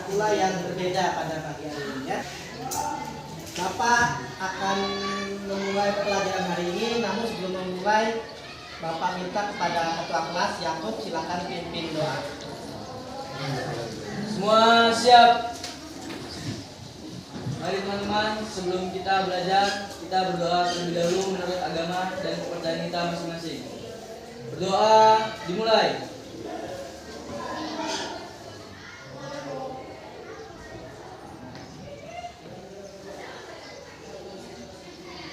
pula yang berbeda pada pagi hari ini ya. Bapak akan memulai pelajaran hari ini, namun sebelum memulai Bapak minta kepada ketua kelas Yakub, silakan pimpin doa. Semua siap. Mari teman-teman, sebelum kita belajar, kita berdoa terlebih dahulu menurut agama dan kepercayaan kita masing-masing. Berdoa dimulai.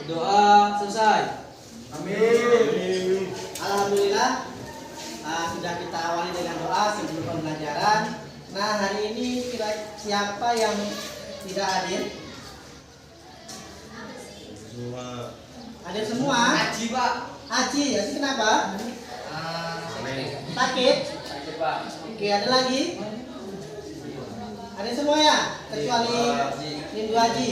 Berdoa selesai. Amin. Alhamdulillah, sudah kita awali dengan doa sebelum pembelajaran. Nah, hari ini siapa yang tidak hadir? Semua. Hadir semua? Aji, Pak. Aji kenapa? Sakit? Sakit, Pak. Oke, ada lagi? Ada semua ya? Kecuali Rindu Haji.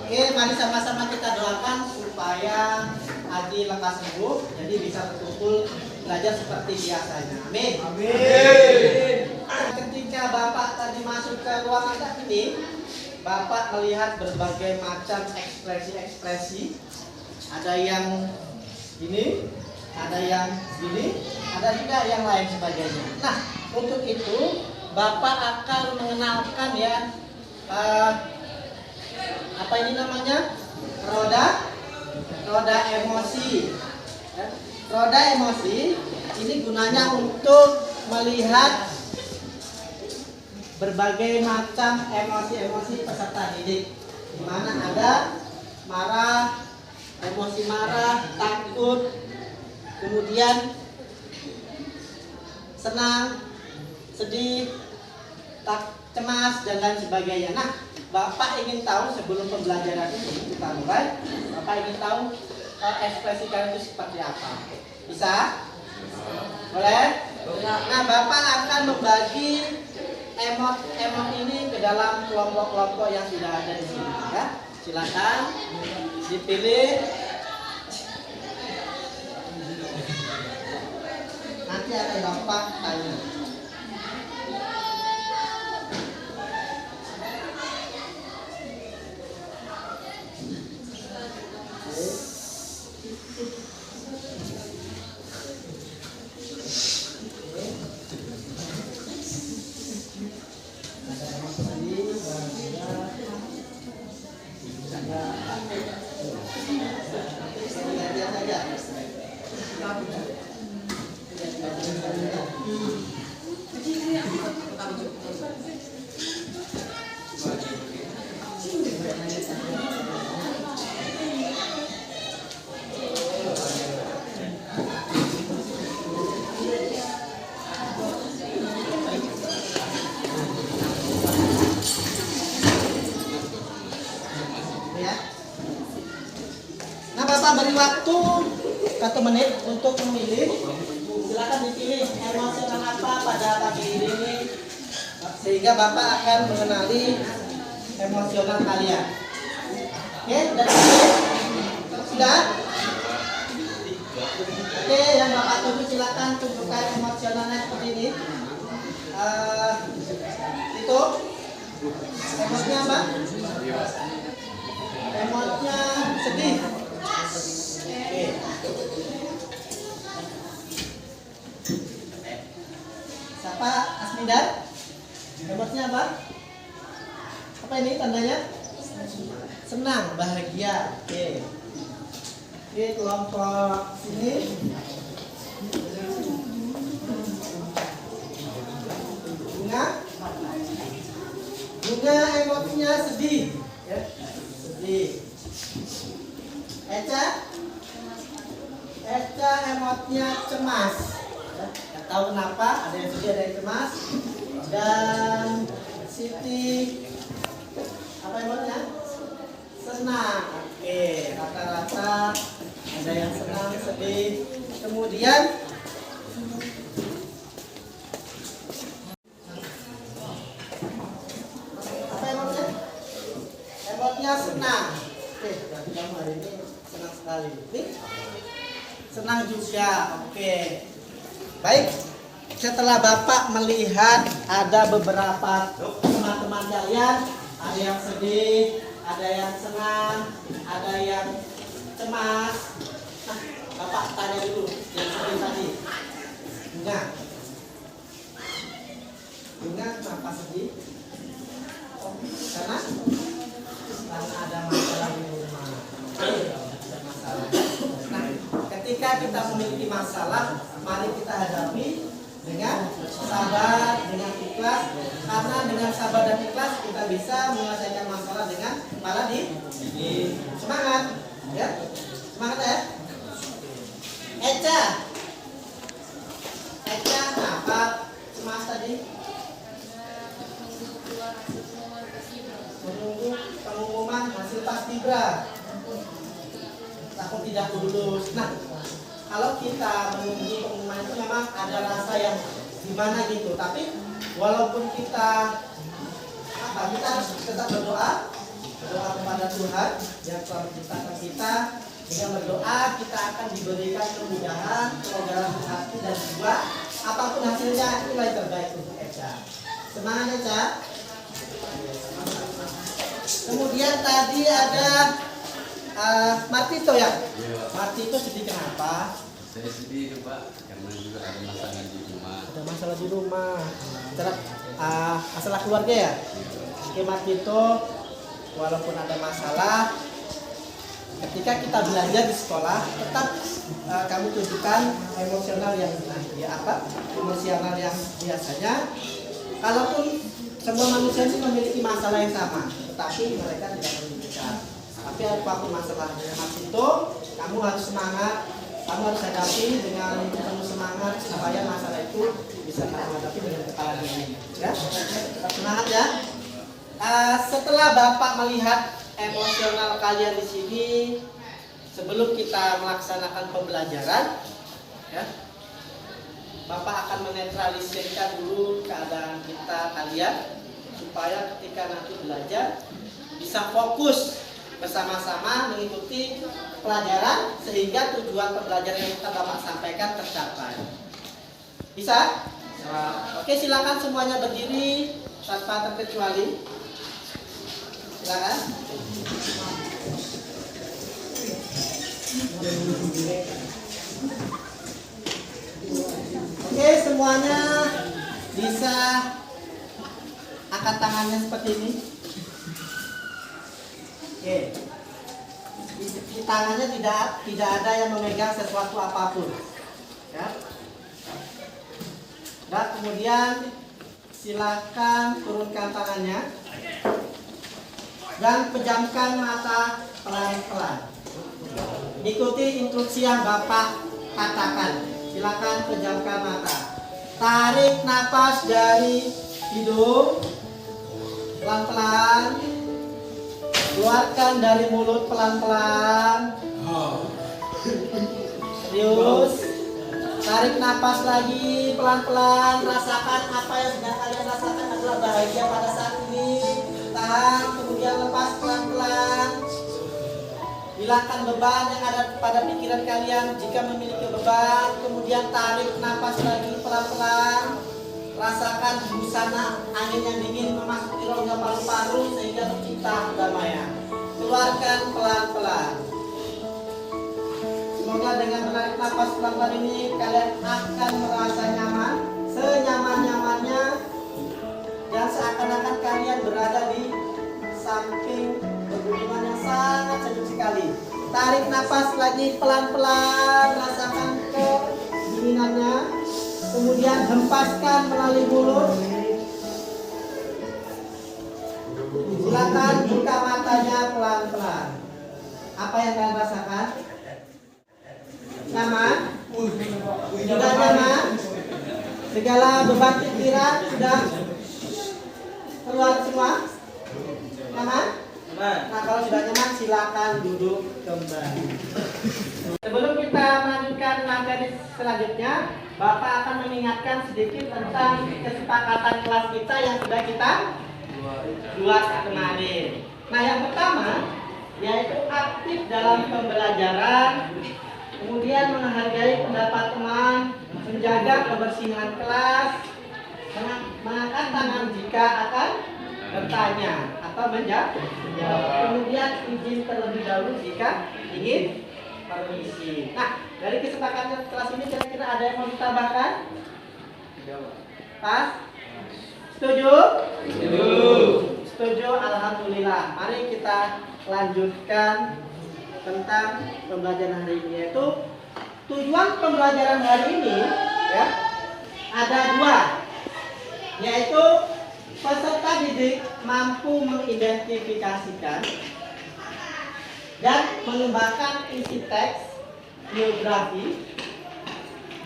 Oke, mari sama-sama kita doakan supaya Haji lekas sembuh, jadi bisa berkumpul belajar seperti biasanya. Amin. Amin. Ketika Bapak tadi masuk ke ruangan ini, Bapak melihat berbagai macam ekspresi-ekspresi. Ada yang ini, ada yang ini, ada juga yang lain sebagainya. Nah, untuk itu Bapak akan mengenalkan ya apa ini namanya? Roda emosi. Ya. Roda emosi ini gunanya untuk melihat berbagai macam emosi-emosi peserta didik, di mana ada marah, emosi marah, takut, kemudian senang, sedih, cemas, dan lain sebagainya. Nah, Bapak ingin tahu sebelum pembelajaran ini kita mulai, Bapak ingin tahu ekspresi kalian itu seperti apa? Bisa? Boleh? Nah, Bapak akan membagi emot ini ke dalam kelompok-kelompok yang sudah ada di sini ya. Silakan dipilih. Nanti akan Bapak tanya. Bapak beri waktu 1 menit untuk memilih. Silakan dipilih emosional apa pada pagi ini, sehingga Bapak akan mengenali emosional kalian. Oke, sudah? Oke, yang Bapak tunggu silakan tunjukkan emosionalnya seperti ini. Itu emotnya apa? Emotnya sedih. Oke. Siapa? Asmindar? Emotnya apa? Apa ini tandanya? Senang, bahagia. Oke. Oke, kelompok sini. Bunga emotnya sedih. Ya. Sedih. Eca emotnya cemas. Gak tahu kenapa, ada yang sedih, ada yang cemas. Dan Siti apa emotnya? Senang. Oke, rata-rata ada yang senang, sedih. Kemudian apa emotnya? Emotnya senang. Oke, berarti kamu hari ini senang sekali. Nih, senang juga. Oke. Baik. Setelah Bapak melihat ada beberapa teman-teman teman kalian ada yang sedih, ada yang senang, ada yang cemas. Nah, Bapak tanya dulu yang sedih tadi. Bunga. Bunga kenapa sedih? Karena ada masalah di rumah. Ada masalah. Nah, ketika kita memiliki masalah, mari kita hadapi dengan sabar, dengan ikhlas. Karena dengan sabar dan ikhlas kita bisa menyelesaikan masalah dengan malah di semangat, ya, semangat ya. Eca, apa cemas tadi? Menunggu pengumuman hasil paskibra. Takut tidak lulus. Nah, kalau kita menunggu pengumuman itu memang ada rasa yang gimana gitu. Tapi walaupun kita harus tetap berdoa kepada Tuhan yang telah menciptakan kita. Dengan berdoa kita akan diberikan kemudahan, kerogaran hati dan jiwa. Apapun hasilnya itulah yang terbaik untuk Eca. Semangat Eca. Kemudian tadi ada Martito ya? Martito sedih kenapa? Saya sedih itu Pak, karena juga ada masalah di rumah. Ada masalah di rumah. Masalah keluarga ya? Oke Martito, walaupun ada masalah, ketika kita belajar di sekolah, tetap kamu tunjukkan emosional yang emosional yang biasanya. Kalaupun semua manusia itu memiliki masalah yang sama, tetapi mereka tidak menunjukkan. Tapi apapun masalahnya Mas itu, kamu harus semangat, kamu harus hadapi dengan penuh semangat supaya masalah itu bisa kamu hadapi dengan kepala dingin. Ya, tetap semangat ya. Setelah Bapak melihat emosional kalian di sini, sebelum kita melaksanakan pembelajaran, ya, Bapak akan menetralisirkan dulu keadaan kalian supaya ketika nanti belajar bisa fokus bersama-sama mengikuti pelajaran sehingga tujuan pembelajaran yang kita Bapak sampaikan tercapai. Bisa? Oke, silakan semuanya berdiri tanpa terkecuali. Silakan. Oke, semuanya bisa angkat tangannya seperti ini. Oke. Di tangannya tidak ada yang memegang sesuatu apapun. Ya. Dan kemudian silakan turunkan tangannya dan pejamkan mata pelan-pelan. Ikuti instruksi yang Bapak katakan. Silakan pejamkan mata. Tarik napas dari hidung pelan-pelan. Keluarkan dari mulut pelan-pelan. Serius. Tarik napas lagi pelan-pelan. Rasakan apa yang sedang kalian rasakan adalah bahagia pada saat ini. Tahan, kemudian lepas pelan-pelan. Hilangkan beban yang ada pada pikiran kalian jika memiliki beban. Kemudian tarik napas lagi pelan-pelan. Rasakan busana angin yang dingin memasuki rongga paru-paru sehingga tercipta kedamaian. Keluarkan pelan-pelan. Semoga dengan menarik napas pelan-pelan ini kalian akan merasa nyaman, senyaman-nyamannya, dan seakan-akan kalian berada di samping pegunungan yang sangat sejuk sekali. Tarik napas lagi pelan-pelan, rasakan kedinginannya. Kemudian hempaskan melalui mulut. Silakan buka matanya pelan-pelan. Apa yang kalian rasakan? Nyaman? Sudah nyaman? Segala beban pikiran sudah keluar semua? Nyaman? Nah, kalau sudah nyaman silakan duduk kembali. Sebelum kita melanjutkan materi selanjutnya, Bapak akan mengingatkan sedikit tentang kesepakatan kelas kita yang sudah kita buat kemarin. Nah, yang pertama yaitu aktif dalam pembelajaran, kemudian menghargai pendapat teman, menjaga kebersihan kelas, mengangkat tangan jika akan bertanya atau menjawab. Kemudian izin terlebih dahulu jika ingin permisi. Nah, dari kesepakatan kelas ini kira-kira ada yang mau ditambahkan? Pas? Setuju? Setuju, alhamdulillah. Mari kita lanjutkan tentang pembelajaran hari ini, yaitu tujuan pembelajaran hari ini ya ada dua, yaitu peserta didik mampu mengidentifikasikan dan mengembangkan isi teks biografi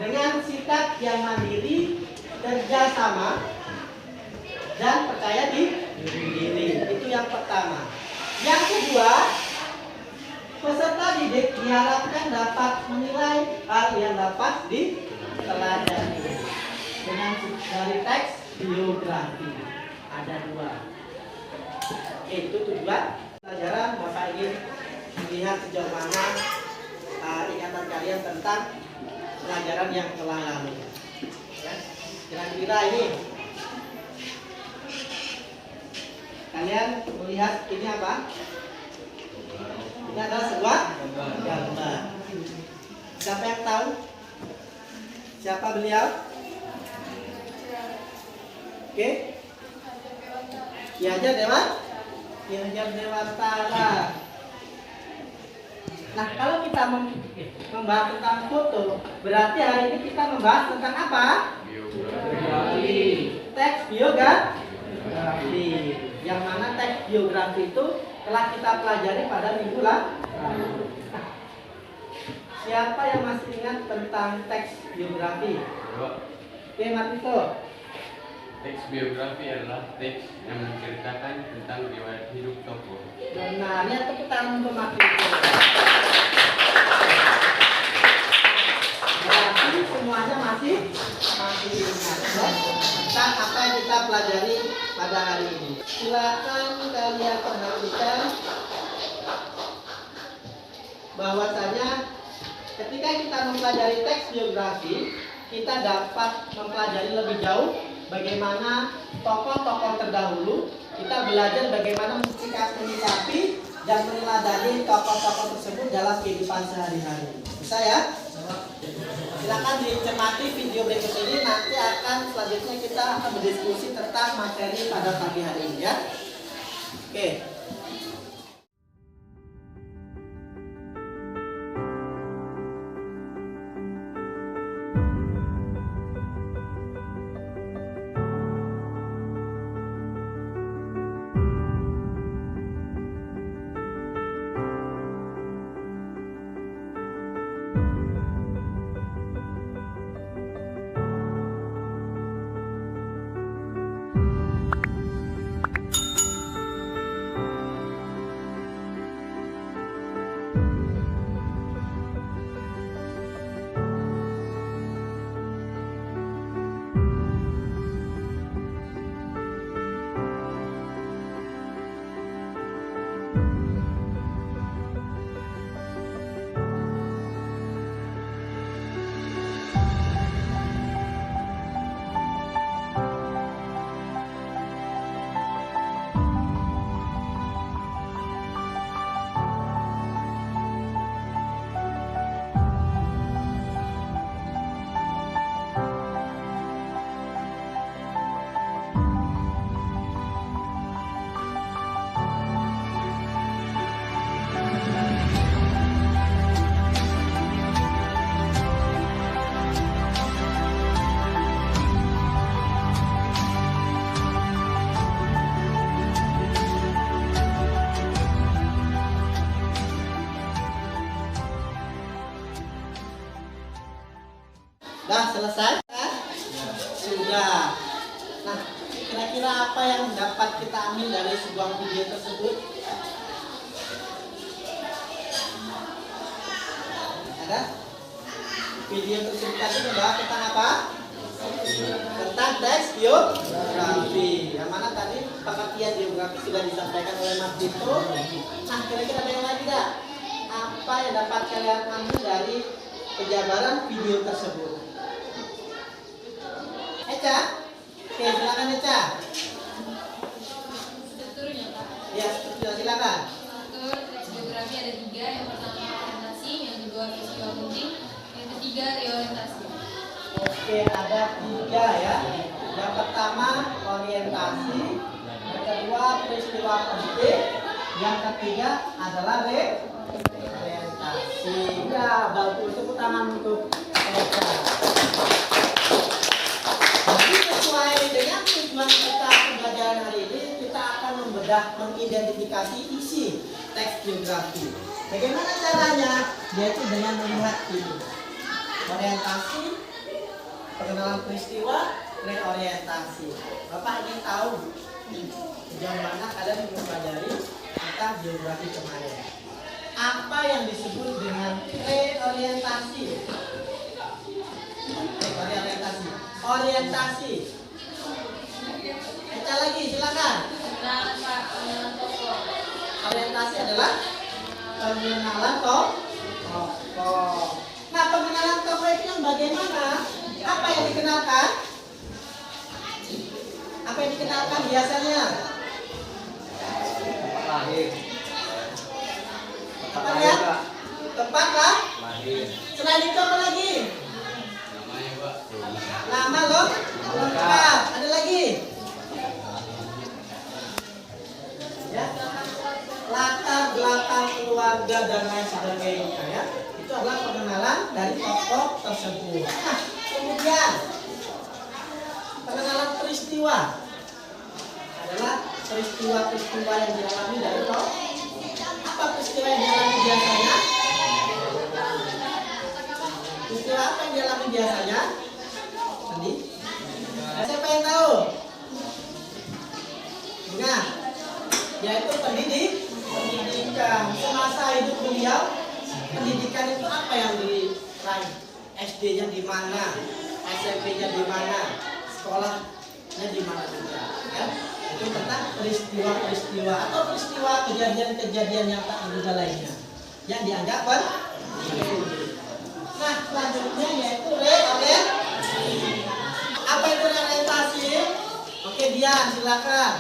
dengan sikap yang mandiri, kerjasama, dan percaya diri. Itu yang pertama. Yang kedua, peserta didik diharapkan dapat menilai hal yang dapat diteladani dengan dari teks biografi. Ada dua. Itu tujuan pelajaran. Bapak ingin melihat sejauh mana ingatan kalian tentang pelajaran yang telah lalu. Ya. Kira-kira ini kalian melihat ini apa? Ini adalah sebuah gambar. Siapa yang tahu? Siapa beliau? Oke. Ki Hajar Dewantara. Nah, kalau kita membahas tentang foto, berarti hari ini kita membahas tentang apa? Biografi. Teks biografi. Yang mana teks biografi itu telah kita pelajari pada minggu lalu. Siapa yang masih ingat tentang teks biografi? Oke, Martito. Teks biografi adalah teks yang menceritakan tentang riwayat hidup tokoh. Benar, ya tepuk tangan untuk Martito. Berarti semuanya masih ingat ya? Tentang apa yang kita pelajari pada hari ini. Silakan kalian perhatikan bahwasanya ketika kita mempelajari teks biografi, kita dapat mempelajari lebih jauh bagaimana tokoh-tokoh terdahulu. Kita belajar bagaimana menyikapi dan meneladani tokoh-tokoh tersebut dalam kehidupan sehari-hari. Bisa ya? Silakan dicermati video berikut ini. Nanti akan selanjutnya kita akan berdiskusi tentang materi pada pagi hari ini ya. Oke. Dah selesai? Sudah. Nah, kira-kira apa yang dapat kita ambil dari sebuah video tersebut? Ada? Video tersebut tadi membahas tentang apa? Tentang teks biografi. Yang mana tadi pengertian biografi sudah disampaikan oleh Mas Dito. Nah, kira-kira ada yang lain tidak? Apa yang dapat kalian ambil dari penjabaran video tersebut? Eca? Oke, silakan Eca. Ya, silakan. Mengatur teks geografi ada 3, yang pertama orientasi, yang kedua peristiwa penting, yang ketiga reorientasi. Oke, ada 3 ya. Yang pertama orientasi, yang kedua peristiwa penting, yang ketiga adalah reorientasi. Ya, bagus. Tepuk tangan untuk mereka. Jadi sesuai dengan tujuan kita pembelajaran hari ini, kita akan membedah, mengidentifikasi isi teks geografi. Bagaimana caranya? Yaitu dengan melihat ini. Orientasi, pengenalan peristiwa, reorientasi. Bapak ingin tahu sejauh mana kalian mempelajari tentang geografi kemarin? Apa yang disebut dengan reorientasi? Reorientasi. Orientasi. Baca lagi, silakan. Pengenalan Pak, pengenalan tokoh. Orientasi adalah pengenalan tokoh. Nah, pengenalan tokoh itu yang bagaimana? Apa yang dikenalkan? Apa yang dikenalkan biasanya? Lahir. Apa ya? Tempat lah. Lahir. Selain itu apa lagi? Namanya Pak. Nama loh. Lengkap. Ada lagi? Ya. Latar belakang keluarga dan lain sebagainya ya. Itu adalah pengenalan dari tokoh tersebut. Nah, kemudian pengenalan peristiwa adalah peristiwa-peristiwa yang dialami dari tokoh. Apa peristiwa yang dialami biasanya? Peristiwa apa yang dialami biasanya? Tadi? Siapa yang tahu? Bunga? Yaitu pendidikan. Semasa hidup beliau, pendidikan itu apa yang diraih? SD-nya di mana? SMP-nya di mana? Sekolahnya di mana juga? Ya? Itu tentang peristiwa-peristiwa atau peristiwa kejadian-kejadian yang tak terduga lainnya yang dianggap penting. Nah, selanjutnya yaitu reorientasi. Apa itu reorientasi? Oke, Dian, silakan.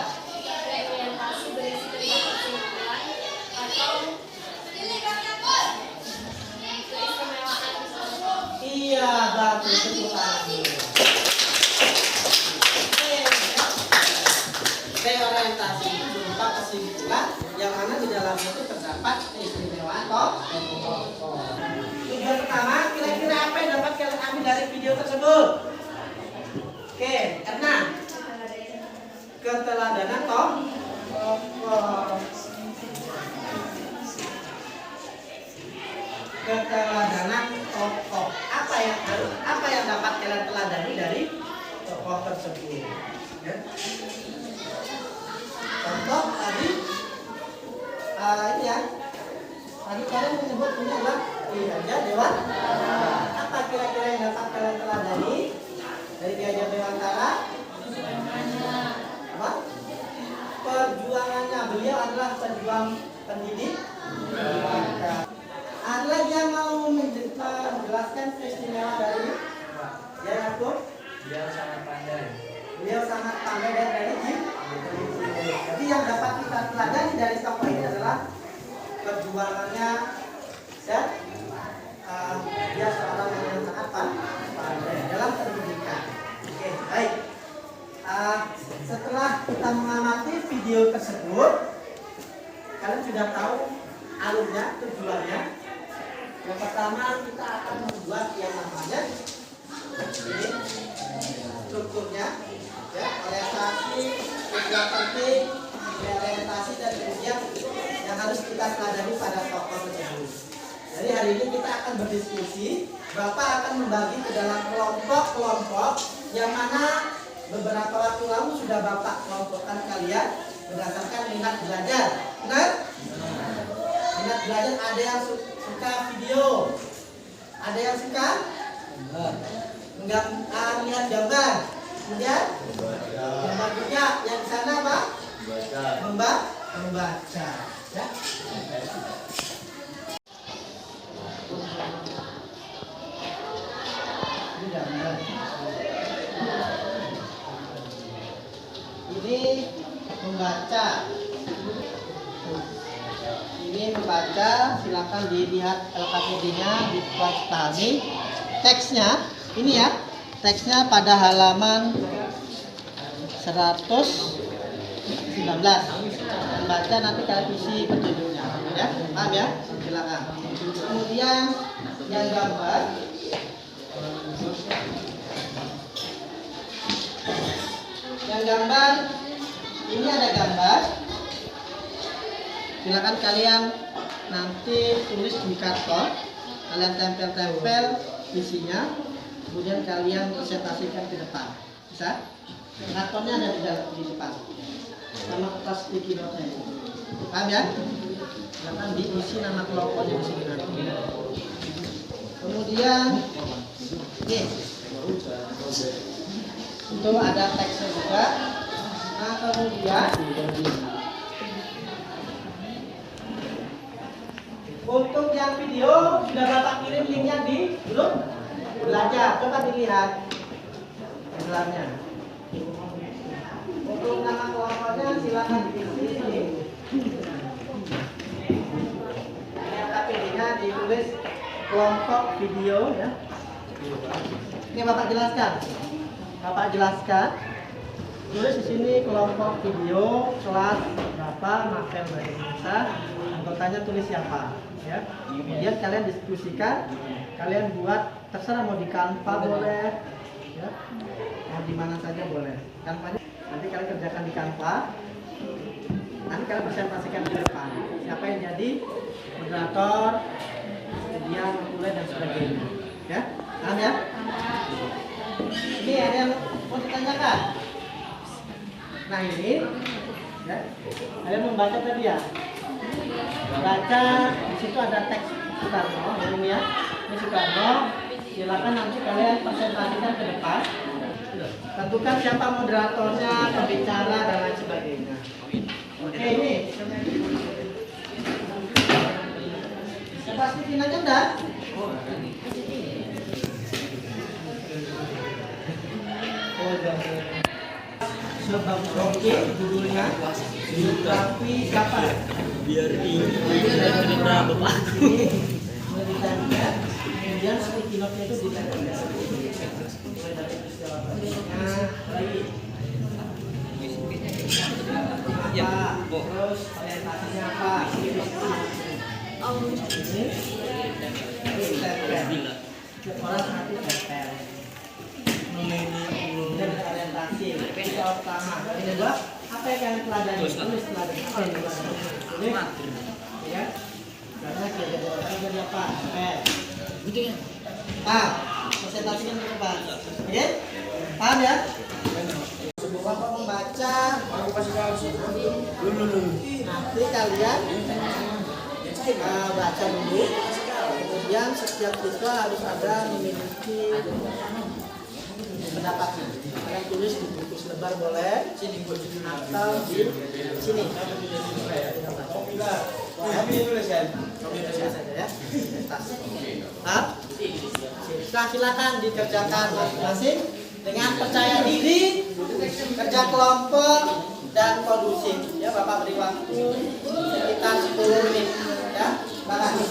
Reorientasi berisi tentang kesimpulan atau keistimewaan seseorang. Iya, bagus, tepuk tangan. Reorientasi itu berupa kesimpulan yang mana di dalamnya itu terdapat keistimewaan tokoh. Tujuan pertama, kira-kira apa yang dapat kalian ambil dari video tersebut? Oke, Erna. Keteladanan tokoh. Keteladanan tokoh. Apa yang dapat kalian teladani dari tokoh tersebut? Ya. Contoh tadi ini ya. Tadi kalian menyebut ini adalah Raja Dewantara. Apa kira-kira yang dapat kalian teladani dari Raja Dewantara? Apa? Perjuangannya. Beliau adalah pejuang pendidik. Ada lagi yang mau menjelaskan keistimewaan dari ya aku? Dia sangat pandai. Beliau sangat pandai dan religius. Jadi yang dapat kita teladani dari tokoh ini adalah perjuangannya dan dia seorang yang sangat pandai dalam pendidikan. Oke, baik. Setelah kita mengamati video tersebut, kalian sudah tahu alurnya, tujuannya. Yang pertama kita akan membuat yang namanya ini strukturnya, ya, orientasi, tujuan penting, reorientasi dan kemudian yang harus kita pelajari pada tokoh tersebut. Jadi hari ini kita akan berdiskusi. Bapak akan membagi ke dalam kelompok-kelompok yang mana beberapa waktu lalu sudah Bapak kelompokkan kalian berdasarkan minat belajar. Benar? Minat belajar, ada yang suka video, ada yang suka lihat gambar, kemudian gambar juga yang di sana apa? Membaca. Ya. Ini gambar. Ini membaca. membaca, silakan dilihat LKPD-nya, dipahami. Teksnya, ini ya, teksnya pada halaman 119. Membaca nanti kalian isi petunjuknya, ya, paham ya? Silakan. Kemudian yang gambar, ini ada gambar. Silakan kalian nanti tulis di karton, kalian tempel-tempel isinya, kemudian kalian presentasikan ke depan. Bisa? Kartonnya ada di depan, sama kertas sticky note-nya. Paham ya? Silakan diisi nama kelompoknya di sini nanti. Kemudian, nih, itu ada teksnya juga. Nah, kemudian untuk yang video sudah Bapak kirim linknya di grup belajar. Coba dilihat gambarnya. Untuk nama kelompoknya silakan diisi sini. KPD-nya ditulis kelompok video ya. Ini Bapak jelaskan. Tulis di sini kelompok video kelas berapa, Mapel Bahasa Indonesia, anggotanya tulis siapa, ya. Kemudian kalian diskusikan, kalian buat terserah mau di Canva boleh, ya, mau di mana saja boleh. Canvanya nanti kalian kerjakan di Canva, nanti kalian presentasikan di depan. Siapa yang jadi moderator, kemudian mulai dan sebagainya, ya. Paham ya? Ini ada yang mau ditanyakan? Nah ini, ya, kalian membaca tadi ya, baca di situ ada teks Soekarno, ini ya, ini Soekarno. Silakan nanti kalian presentasikan ke depan. Tentukan siapa moderatornya, pembicara dan lain sebagainya. Oke ini, pasti finalnya enggak? Sebab oke judulnya tapi kapan biar ini cerita bapak kemudian sticky note-nya itu ditempel terus orientasinya apa ini ditempel orang nanti tempel dan orientasi itu pertama. Yang kedua, apa yang kalian pelajari? Tulis pelajari apa yang pelajari? Tulis, ya. Karena jadi apa? Presentasikan ke depan. Oke? Paham ya? Bapak membaca. Nanti kalian baca dulu. Kemudian setiap siswa harus ada memiliki pendapatnya. Kalian tulis di buku selebar boleh, atau di sini. Saja ya. Silakan dikerjakan masing-masing dengan percaya diri, kerja kelompok dan kondusif. Ya, Bapak beri waktu sekitar 10 menit. Ya, Bapak.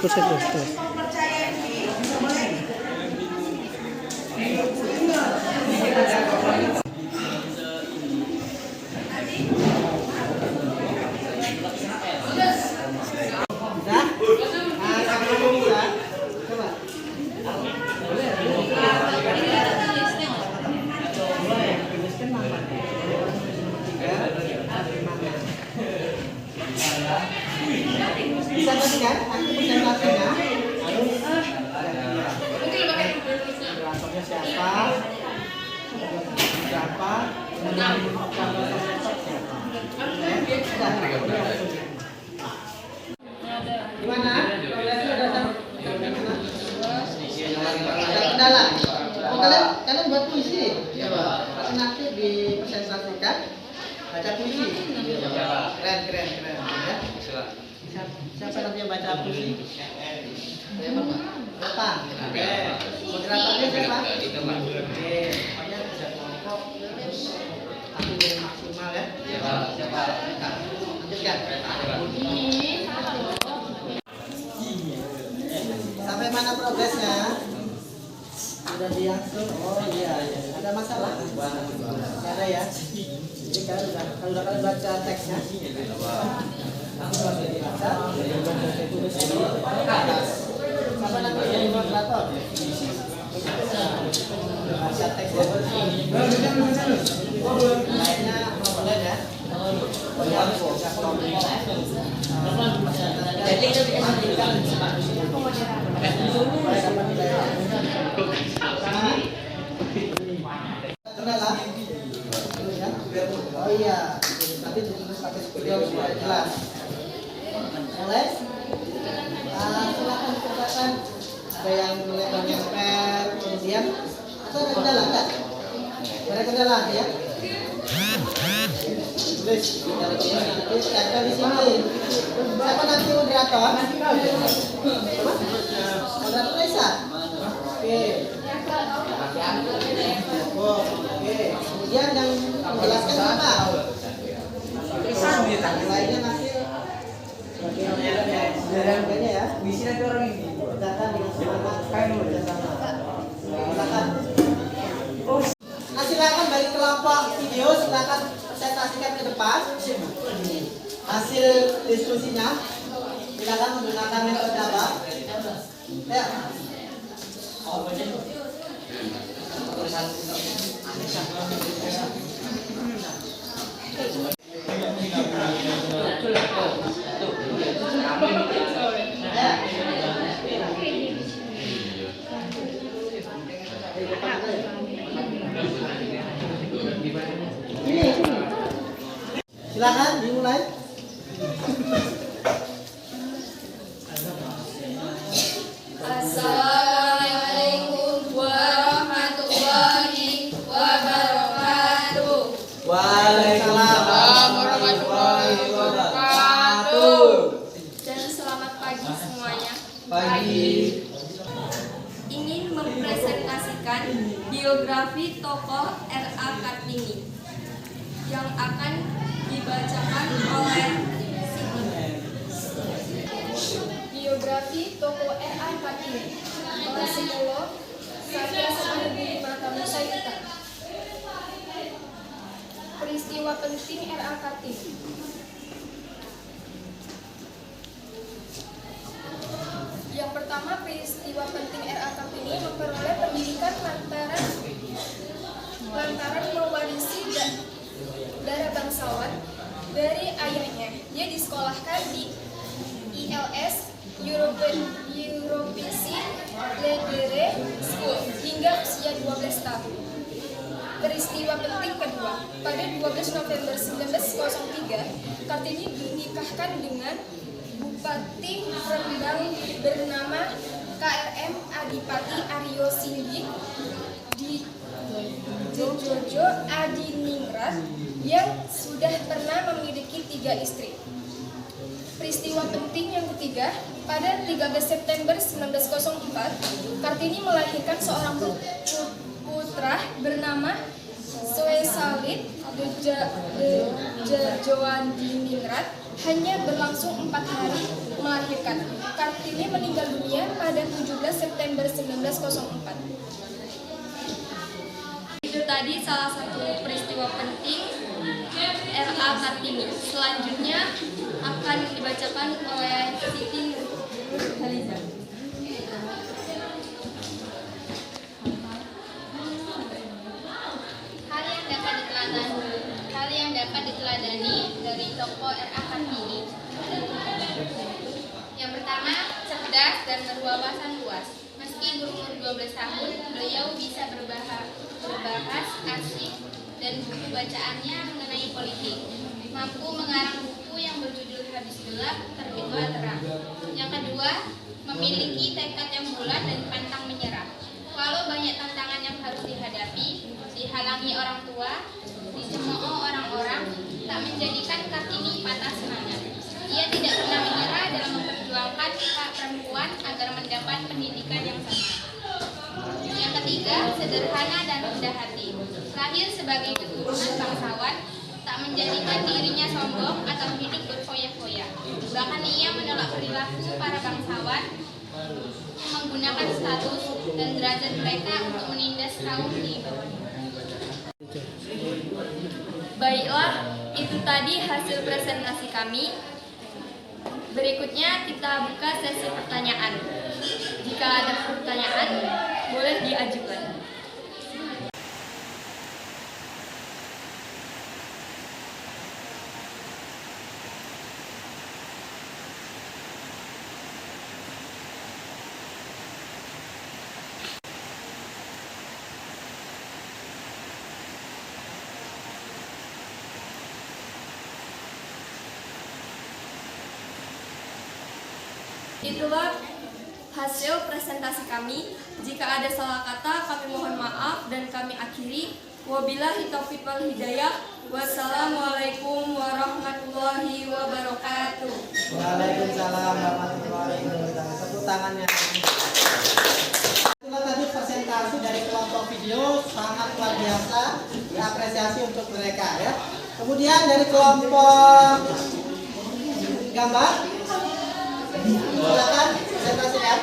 Terus. Bisa tadi kan? Aku presentasinya harus moderatornya siapa, Gimana? Progresnya udah ada? Ada kendala? Oh, kalian buat puisi? Iya, Pak. Nanti dipresentasikan baca puisi. Keren. Ya. Siapa nanti yang baca puisi? Bapak. Oke. Moderatornya siapa? Oke. Pokoknya bisa kelompok. Tapi yang maksimal ya. Siapa? Lanjutkan. Sampai mana progresnya? Sudah diangsur? Oh iya. Ada masalah? Nggak ada ya? Jadi kalau udah kalian baca teksnya, langsung aja dibaca. Tulis di atas. Siapa nanti jadi moderator? Baca teksnya. Lainnya boleh ya? Kendala? Oh iya, nanti ditulis pakai spidol supaya jelas. Mulai? Silakan kerjakan. Ada yang nyamper, kemudian atau ada kendala enggak? Ada kendala ya? Tulis, tempel di sini. Siapa nanti moderator? Moderator Raisa? Oke. Oke. Kemudian yang menjelaskan apa? Lainnya nanti bagian ya. Misi nanti orang ini. Kerjakan dengan semangat. Silakan. Nah, silakan bagi kelompok video, silakan presentasikan ke depan hasil diskusinya. Silakan menggunakan metode apa? Ya. Silakan dimulai. Assalamualaikum warahmatullahi wabarakatuh. Waalaikumsalam warahmatullahi wabarakatuh. Dan selamat pagi semuanya. Pagi. Ingin mempresentasikan biografi tokoh R.A. Kartini yang akan dibacakan oleh biografi tokoh R.A. Kartini oleh psikolog Satya Semanubumi Pratama Saita. Peristiwa penting R.A. Kartini. Yang pertama, peristiwa penting R.A. Kartini memperoleh pendidikan lantaran mewarisi darah bangsawan dari ayahnya. Dia disekolahkan di ILS Europisi Ledere School hingga usia 12 tahun. Peristiwa penting kedua, pada 12 November 1903, Kartini dinikahkan dengan Bupati Rembang bernama KRM Adipati Aryo Singgi di Jojo Adiningrat yang sudah pernah memiliki 3 istri. Peristiwa penting yang ketiga, pada 13 September 1904, Kartini melahirkan seorang putra bernama Soesalit Djadjoandiningrat. Hanya berlangsung 4 hari melahirkan. Kartini meninggal dunia pada 17 September 1904. Itu tadi salah satu peristiwa penting R.A. Kartini. Selanjutnya akan dibacakan oleh Siti Nurhaliza. Hal yang dapat diteladani dari tokoh R.A. Kartini. Yang pertama, cerdas dan berwawasan luas. Meski berumur 12 tahun, beliau bisa berbahas, asik, dan buku bacaannya mengenai politik. Mampu mengarang buku yang berjudul Habis Gelap, Terbitlah Terang. Yang kedua, memiliki tekad yang bulat dan pantang menyerah. Walau banyak tantangan yang harus dihadapi, dihalangi orang tua, dicemooh orang-orang, tak menjadikan Kartini patah semangat. Ia tidak pernah menyerah dalam memperjuangkan hak perempuan agar mendapat pendidikan yang sama. Yang ketiga, sederhana dan rendah hati. Lahir sebagai keturunan bangsawan, tak menjadikan dirinya sombong atau hidup berfoya-foya. Bahkan ia menolak perilaku para bangsawan, menggunakan status dan derajat mereka untuk menindas kaum di bawahnya. Baiklah, itu tadi hasil presentasi kami. Berikutnya kita buka sesi pertanyaan. Jika ada pertanyaan, boleh diajukan. Itulah hasil presentasi kami. Jika ada salah kata, kami mohon maaf dan kami akhiri. Wabillahi taufiq wal hidayah. Wassalamualaikum warahmatullahi wabarakatuh. Waalaikumsalam warahmatullahi wabarakatuh. Tepuk tangannya. Itulah tadi presentasi dari kelompok video, sangat luar biasa, diapresiasi untuk mereka ya. Kemudian dari kelompok gambar, silakan presentasikan.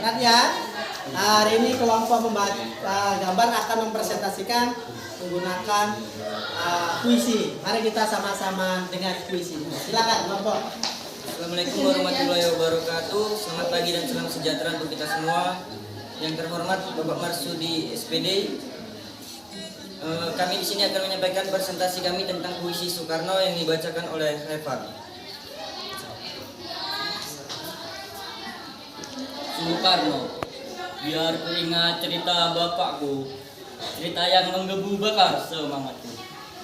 Radian, hari ini kelompok gambar akan mempresentasikan menggunakan puisi. Mari kita sama-sama dengar puisi. Silakan kelompok. Assalamualaikum warahmatullahi wabarakatuh. Selamat pagi dan salam sejahtera untuk kita semua. Yang terhormat Bapak Marsudi SPD. Kami di sini akan menyampaikan presentasi kami tentang puisi Soekarno yang dibacakan oleh Revan. Soekarno, biar ku ingat cerita bapakku, cerita yang menggebu bakar semangatku.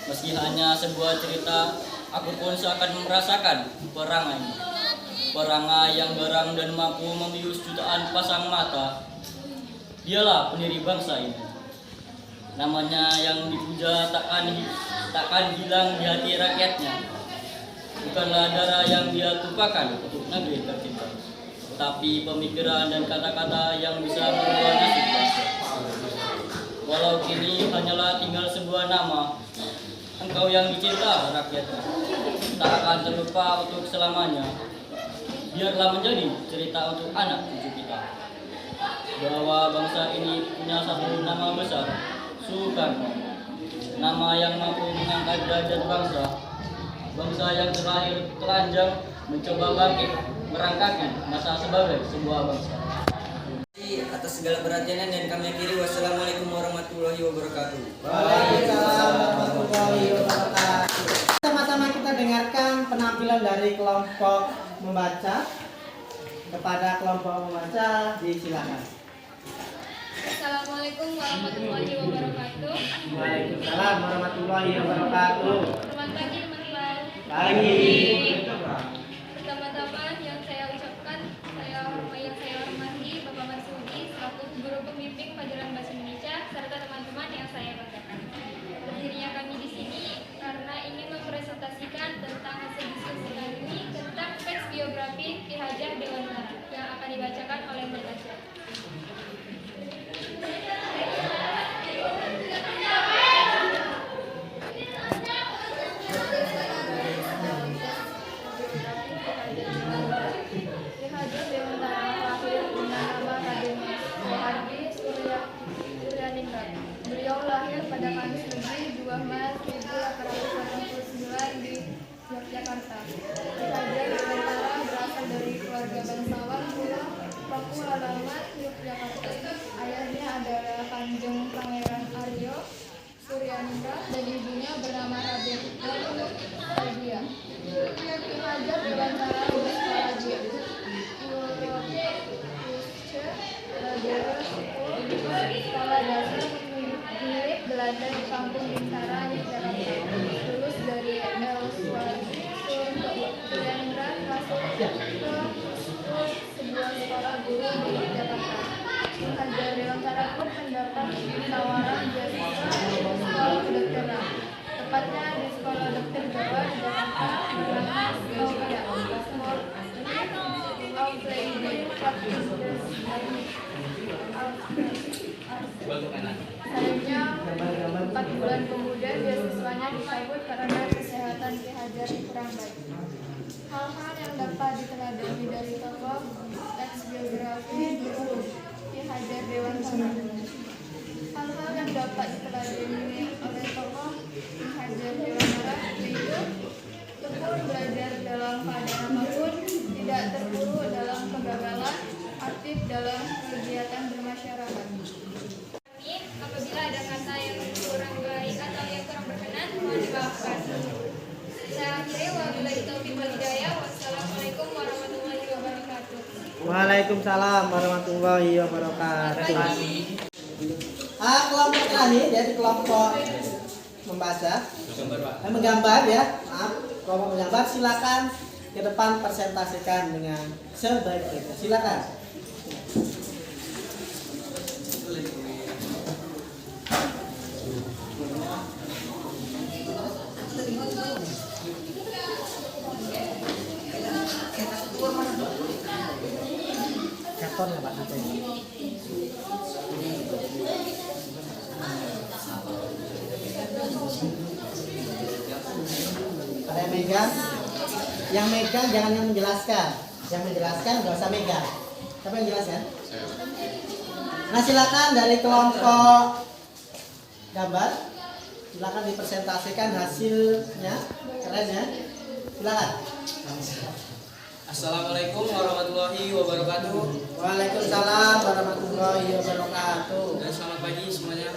Meski hanya sebuah cerita, aku pun seakan merasakan perangai yang garang dan mampu membius jutaan pasang mata. Dialah pendiri bangsa ini. Namanya yang dipuja takkan hilang di hati rakyatnya. Bukanlah darah yang dia tumpahkan untuk negeri tercinta, tapi pemikiran dan kata-kata yang bisa merubah nasib bangsa. Walau kini hanyalah tinggal sebuah nama, engkau yang dicinta rakyatnya tak akan terlupa untuk selamanya. Biarlah menjadi cerita untuk anak cucu kita, bahwa bangsa ini punya satu nama besar, Soekarno. Nama yang mampu mengangkat derajat bangsa, bangsa yang terlahir telanjang mencoba bangkit merangkaki masa sebagai sebuah bangsa. Atas segala perhatiannya dan kami akhiri. Wassalamualaikum warahmatullahi wabarakatuh. Waalaikumsalam warahmatullahi wabarakatuh. Sama-sama kita dengarkan penampilan dari kelompok membaca. Kepada kelompok membaca, disilakan. Assalamualaikum warahmatullahi wabarakatuh. Waalaikumsalam warahmatullahi wabarakatuh. Selamat pagi teman-teman. Pagi. Pertama-tama yang saya ucapkan, saya hormati Bapak Marsudi selaku guru pembimbing pelajaran bahasa Indonesia serta teman-teman yang saya banggakan. Berdirinya kami di sini karena ingin mempresentasikan tentang hasil diskusi kali ini tentang teks biografi Ki Hajah Dewantara yang akan dibacakan oleh Mbak Tasya. Beliau lahir pada Kamis Negeri 2 Maret 1889 di Yogyakarta. Ki Hajah Dewantara berasal dari keluarga bangsawan pula di Jakarta. Hajar Dewantara pun mendapat tawaran beasiswa di sekolah kedokteran, tepatnya di Sekolah Dokter Jawa di Jakarta, bernama Stovia School of Lady Practices. Sayangnya 4 bulan kemudian beasiswanya dicabut karena kesehatan Ki Hajar kurang baik. Hal-hal yang dapat diteladani dari tokoh teks biografi guru Ki Hajar Dewantara. Hal-hal yang dapat diteladani oleh tokoh Ki Hajar Dewantara yaitu tekun belajar dalam keadaan apapun, tidak terpuruk dalam kegagalan, aktif dalam kegiatan bermasyarakat. Apabila ada kata yang kurang baik atau yang kurang berkenan, mohon dimaafkan. Saya akhiri wabillahi taufiq wal hidayah. Wassalamualaikum warahmatullahi wabarakatuh. Waalaikumsalam warahmatullahi wabarakatuh. Kelompok terakhir dari kelompok membaca, menggambar ya. Maaf, kelompok menggambar silakan ke depan presentasikan dengan sebaik-baiknya. Silakan. Karton ya Pak nanti. Ada yang megang? Yang megang jangan yang menjelaskan. Yang menjelaskan nggak usah megang. Siapa yang jelaskan? Nah silakan dari kelompok gambar, silakan dipresentasikan hasilnya. Keren ya. Silakan. Assalamualaikum warahmatullahi wabarakatuh. Waalaikumsalam warahmatullahi wabarakatuh. Dan selamat pagi semuanya.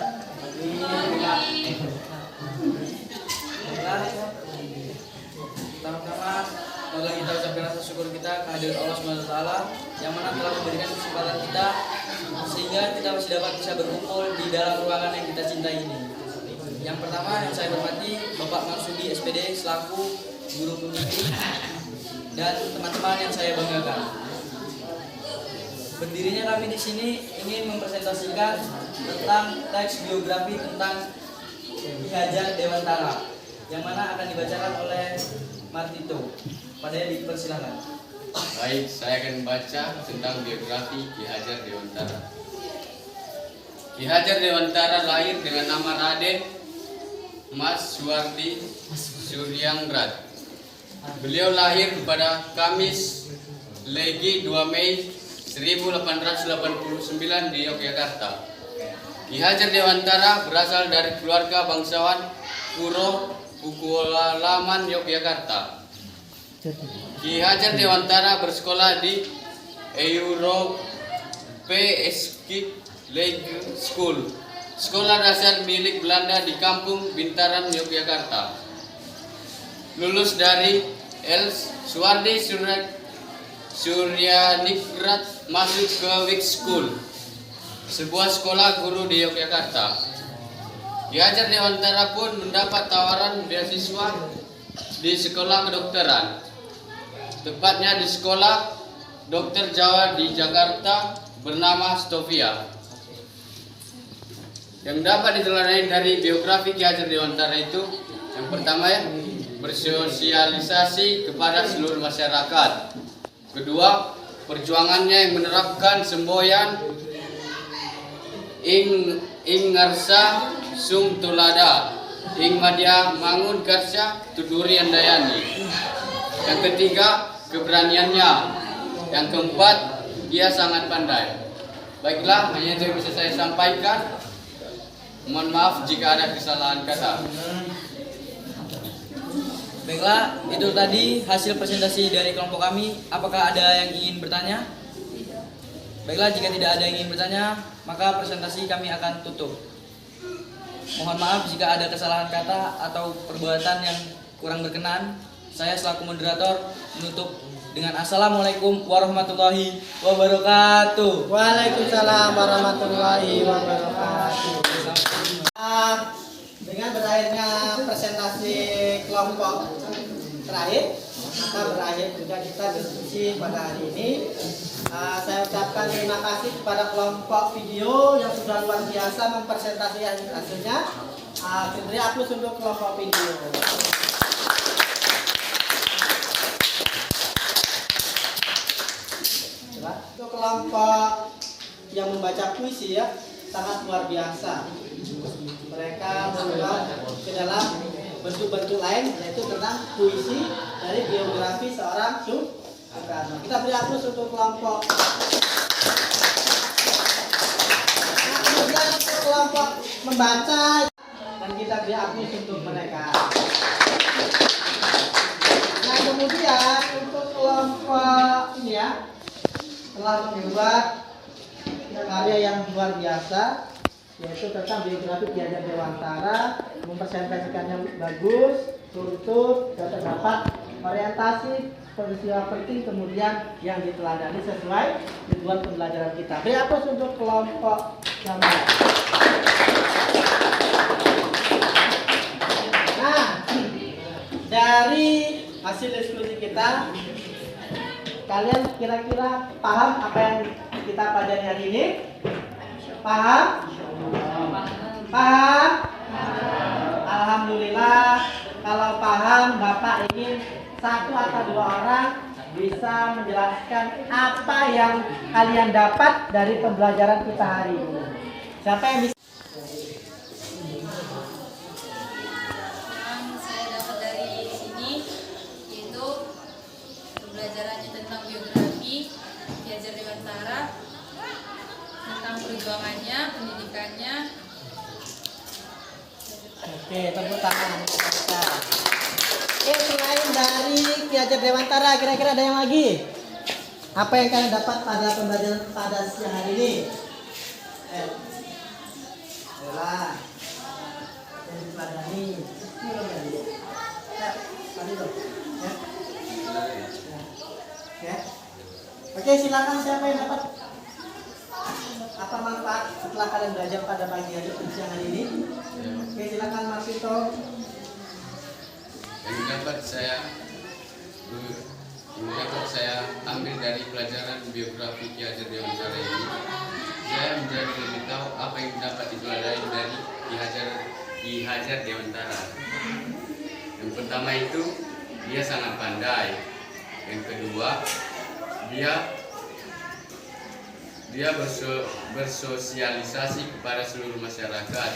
Pertama-tama marilah kita ucapkan rasa syukur kita kehadiran Allah SWT yang mana telah memberikan kesempatan kita sehingga kita masih dapat bisa berkumpul di dalam ruangan yang kita cintai ini. Yang pertama yang saya hormati Bapak Marsudi SPD selaku guru pembimbing dan teman-teman yang saya banggakan. Berdirinya kami di sini ingin mempresentasikan tentang teks biografi tentang Ki Hajar Dewantara yang mana akan dibacakan oleh Martito. Padanya dipersilakan. Baik, saya akan membaca tentang biografi Ki Hajar Dewantara. Ki Hajar Dewantara lahir dengan nama Raden Mas Suwardi Suryangrat. Beliau lahir pada Kamis Legi 2 Mei 1889 di Yogyakarta. Ki Hajar Dewantara berasal dari keluarga bangsawan Kuro Pukulaman Yogyakarta. Ki Hajar Dewantara bersekolah di Europeeski Lege School, sekolah dasar milik Belanda di Kampung Bintaran, Yogyakarta. Lulus dari L. Suwardi Suryaningrat masuk ke Wick School, sebuah sekolah guru di Yogyakarta. Ki Hajar Dewantara pun mendapat tawaran beasiswa di sekolah kedokteran, tepatnya di Sekolah Dokter Jawa di Jakarta bernama Stovia. Yang dapat diteladani dari biografi Ki Hajar Dewantara itu, yang pertama ya, bersosialisasi kepada seluruh masyarakat. Kedua, perjuangannya yang menerapkan semboyan ing ngarsa sum tulada ing madya mangun karsa tuduri andayani. Yang ketiga, keberaniannya. Yang keempat, dia sangat pandai. Baiklah, hanya itu yang bisa saya sampaikan. Mohon maaf jika ada kesalahan kata. Baiklah, itu tadi hasil presentasi dari kelompok kami. Apakah ada yang ingin bertanya? Baiklah, jika tidak ada yang ingin bertanya, maka presentasi kami akan tutup. Mohon maaf jika ada kesalahan kata atau perbuatan yang kurang berkenan. Saya selaku moderator menutup dengan Assalamualaikum warahmatullahi wabarakatuh. Waalaikumsalam warahmatullahi wabarakatuh. Dengan berakhirnya presentasi kelompok terakhir, Maka berakhir juga kita diskusi pada hari ini. Saya ucapkan terima kasih kepada kelompok video yang sudah luar biasa mempresentasikan hasilnya. Beri aplaus untuk kelompok video. Untuk kelompok yang membaca puisi ya, sangat luar biasa. Mereka membuat ke dalam bentuk-bentuk lain, yaitu tentang puisi dari biografi seorang Soekarno. Kita beri aplaus untuk kelompok. Nah, kemudian untuk kelompok membaca, dan kita beri aplaus untuk mereka. Nah, kemudian untuk kelompok ini ya, telah membuat karya yang luar biasa, yaitu tentang biografi Ki Hajar Dewantara, mempresentasikannya bagus, tutur, dan terdapat orientasi peristiwa penting kemudian yang diteladani sesuai tujuan pembelajaran kita. Beri aplaus untuk kelompok gambar. Nah, dari hasil diskusi kita, kalian kira-kira paham apa yang kita pelajari hari ini? Paham? Paham? Alhamdulillah. Kalau paham, Bapak ingin satu atau dua orang bisa menjelaskan apa yang kalian dapat dari pembelajaran kita hari ini. Siapa yang bisa? Yang saya dapat dari sini yaitu pembelajarannya tentang biografi Ki Hajar Dewantara, tentang perjuangannya, pendidikannya. Oke, tepuk tangan. Selain dari Ki Hajar Dewantara, kira-kira ada yang lagi? Apa yang kalian dapat pada pembelajaran pada siang hari ini? Ayolah, yang dipelajari. Ya. Oke, silakan siapa yang dapat apa manfaat setelah kalian belajar pada pagi hari siang hari ini? Oke, silakan Mas Vito. Yang dapat saya ambil dari pelajaran biografi Ki Hajar Dewantara ini, saya menjadi lebih tahu apa yang dapat dipelajari dari Ki Hajar Dewantara. Yang pertama itu dia sangat pandai. Yang kedua, dia bersosialisasi kepada seluruh masyarakat.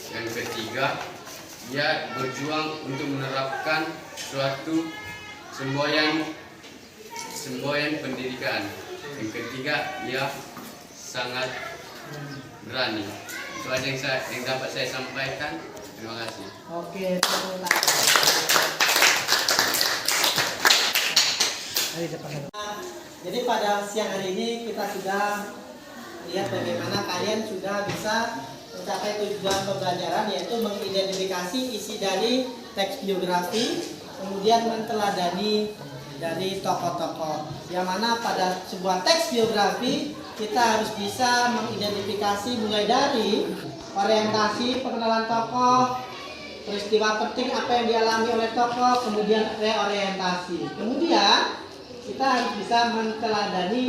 Yang ketiga, dia berjuang untuk menerapkan suatu semboyan pendidikan. Yang ketiga, dia sangat berani. Itu aja yang dapat saya sampaikan. Terima kasih. Oke, tepuk tangan. Jadi pada siang hari ini kita sudah lihat bagaimana kalian sudah bisa mencapai tujuan pembelajaran, yaitu mengidentifikasi isi dari teks biografi, kemudian menteladani dari tokoh-tokoh. Yang mana pada sebuah teks biografi kita harus bisa mengidentifikasi mulai dari orientasi pengenalan tokoh, peristiwa penting apa yang dialami oleh tokoh, kemudian reorientasi. Kemudian kita harus bisa menteladani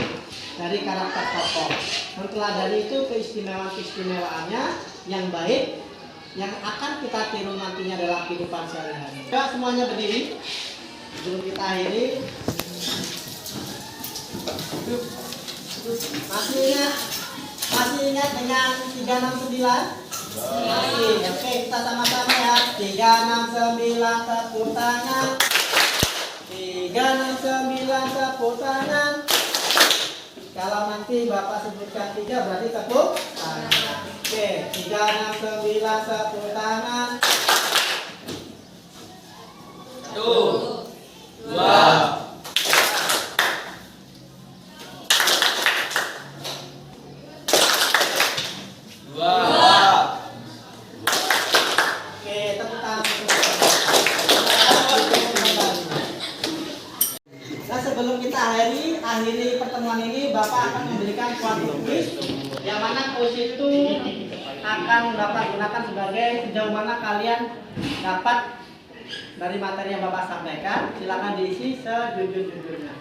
dari karakter tokoh. Menteladani itu keistimewaan-keistimewaannya yang baik yang akan kita tiru nantinya dalam kehidupan sehari-hari. Coba semuanya berdiri sebelum kita akhiri. Masih ingat dengan 369? Masih. Oke, kita sama-sama ya. 369, tepuk tangan. 369, tepuk tangan. Kalau nanti Bapak sebutkan 3 berarti tepuk tangan. Oke, 369, tepuk tangan. 1, 2, akhiri pertemuan ini, Bapak akan memberikan suatu kuis yang mana kuis itu akan Bapak gunakan sebagai sejauh mana kalian dapat dari materi yang Bapak sampaikan, silakan diisi sejujur-jujurnya.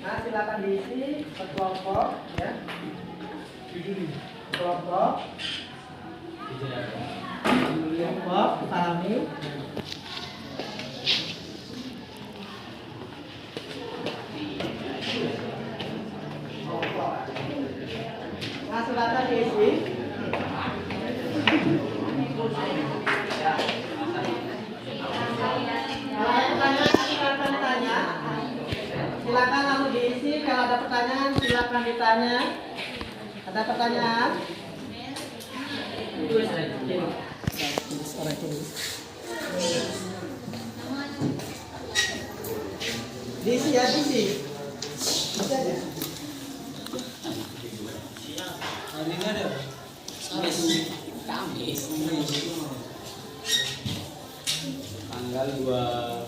Nah, silakan diisi berkelompok, ya. Kelompok, pahami. Nah, silakan diisi. Kalau ada pertanyaan silakan ditanya. Silakan lalu diisi. Kalau ada pertanyaan silakan ditanya. Ada pertanyaan? Diisi ya, diisi. Diisi aja. Tanggal 2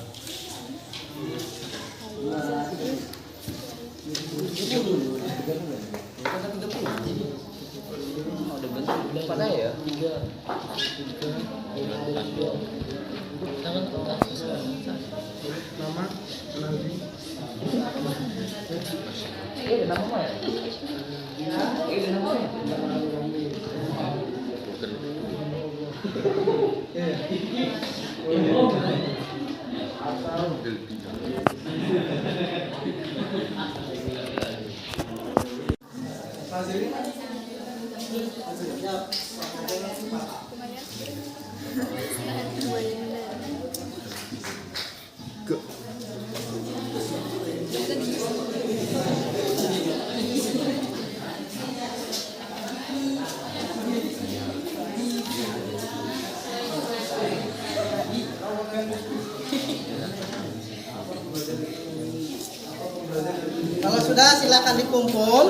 Kalau sudah silakan dikumpul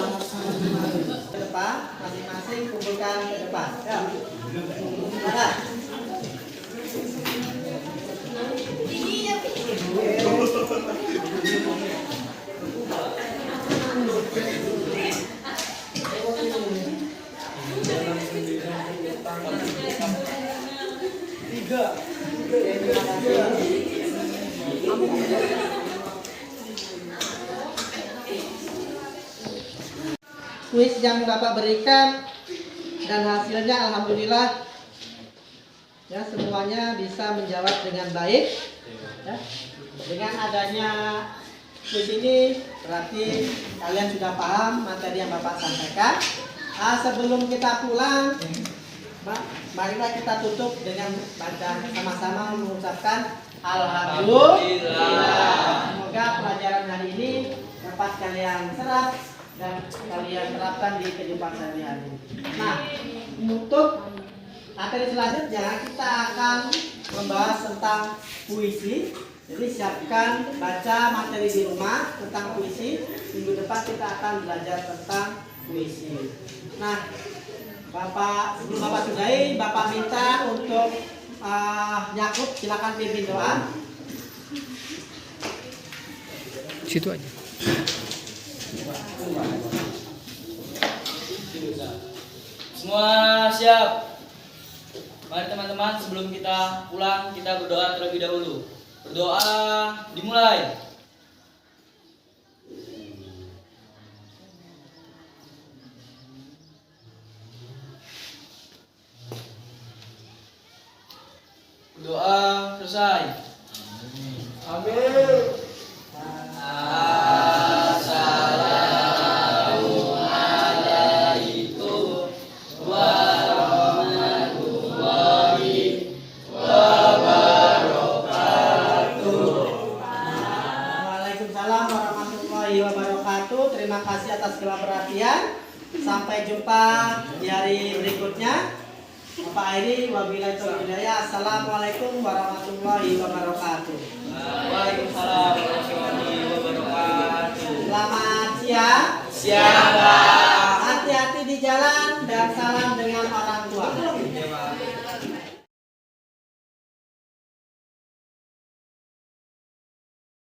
ke depan, masing-masing kumpulkan ke depan. Ya. Silakan. Kuis yang Bapak berikan dan hasilnya alhamdulillah ya semuanya bisa menjawab dengan baik. Ya. Dengan adanya kuis ini berarti kalian sudah paham materi yang Bapak sampaikan. Sebelum kita pulang, marilah kita tutup dengan baca sama-sama mengucapkan alhamdulillah. Semoga pelajaran hari ini dapat kalian serap dan kalian terapkan di kehidupan sehari-hari. Nah, untuk materi selanjutnya kita akan membahas tentang puisi. Jadi siapkan baca materi di rumah tentang puisi. Minggu depan kita akan belajar tentang puisi. Nah, sebelum Bapak sudahi, Bapak minta untuk Yakub silakan pimpin doa. Situ aja. Semua siap? Mari teman-teman, sebelum kita pulang kita berdoa terlebih dahulu. Berdoa dimulai. Doa selesai. Amin. Waalaikumsalam warahmatullahi wabarakatuh. Terima kasih atas segala perhatian. Sampai jumpa di hari berikutnya. Bapak Airi, wabillahi taufiq hidayah. Assalamualaikum warahmatullahi wabarakatuh. Waalaikumsalam warahmatullahi wabarakatuh. Selamat siang. Siang, Pak. Hati-hati di jalan dan salam dengan orang